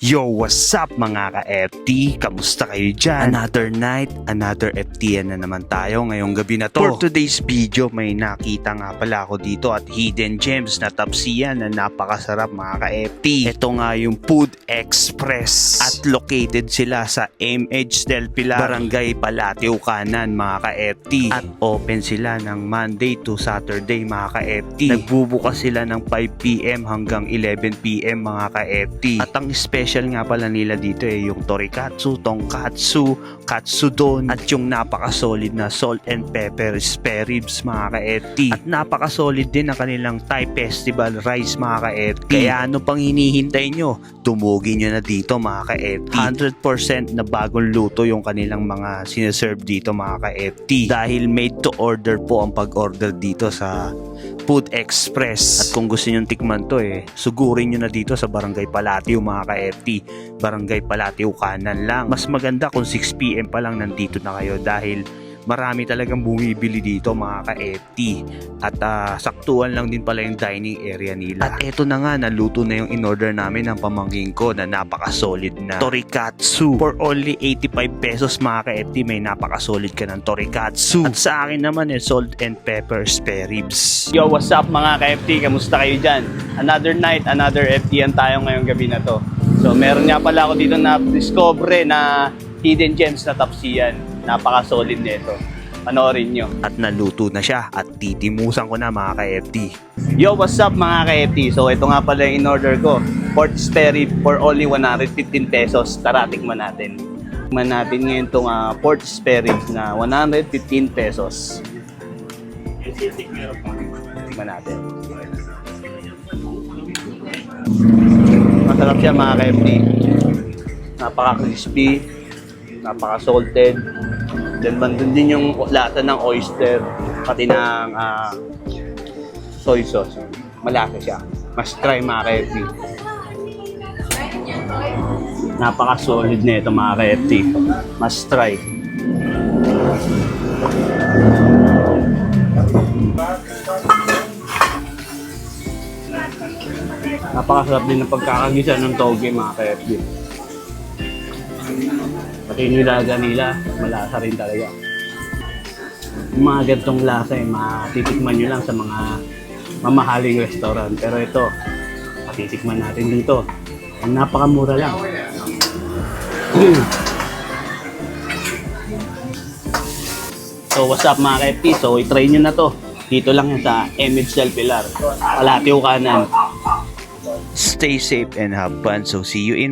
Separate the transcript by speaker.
Speaker 1: Yo, what's up mga ka-FT? Kamusta kayo dyan? Another night, another FTN na naman tayo ngayong gabi na to. For today's video, may nakita nga pala ako dito at hidden gems na tapsiyan na napakasarap mga ka-FT. Ito nga yung Food Express at located sila sa MH del Pilar, Barangay Palateo Kanan mga ka-FT. At open sila ng Monday to Saturday mga ka-FT. Nagbubukas sila ng 5 PM hanggang 11 PM mga ka-FT. At ang special nga pala nila dito yung torikatsu, tonkatsu, katsudon at yung napaka-solid na salt and pepper spare ribs mga ka-FT. At napaka-solid din ang kanilang Thai festival rice mga ka-FT. Kaya ano pang hinihintay nyo? Tumugin nyo na dito mga ka-FT. 100% na bagong luto yung kanilang mga sineserve dito mga ka-FT. Dahil made to order po ang pag-order dito sa Food Express. At kung gusto nyo tikman to sugurin nyo na dito sa Barangay Palateo mga ka-FT. Barangay Palateo Kanan lang. Mas maganda kung 6 PM pa lang nandito na kayo dahil marami talagang bumibili dito mga ka-FT. At saktuan lang din pala yung dining area nila. At eto na nga, naluto na yung in-order namin ng pamangkin ko na napaka-solid na torikatsu. For only 85 pesos mga ka-FT, may napaka-solid ka ng torikatsu. At sa akin naman salt and pepper spare ribs.
Speaker 2: Yo, what's up mga ka-FT? Kamusta kayo dyan? Another night, another FTN tayo ngayong gabi na to. So meron nga pala ako dito na discover na hidden gems na tapsiyan. Napaka-solid nito. Panoorin nyo.
Speaker 1: At naluto na siya at titimusan ko na mga ka-FT.
Speaker 2: Yo, what's up mga ka-FT? So ito nga pala yung in-order ko. Pork spare rib for only 115 pesos. Tara, tikman natin. Tikman natin ngayon itong pork spare rib na 115 pesos. Tikman natin. Masarap siya mga ka-FT. Napaka-crispy. Napaka-salted. Then bandun din yung lasa ng oyster, pati ng soy sauce. Malasa siya. Mas try mga ka-FT. Napaka-solid na ito mga ka-FT. Mas try. Napakasarap din ng pagkakagisa ng toge mga ka-FT. Pati yung nilaga nila, malasa rin talaga. Yung mga ganitong lasa matitikman nyo lang sa mga mamahaling restaurant. Pero ito, matitikman natin dito. Ang napakamura lang. So what's up mga ka-FT? So i-try nyo na to. Dito lang yan sa MH del Pilar, Palateo Kanan.
Speaker 1: Stay safe and have fun. So see you in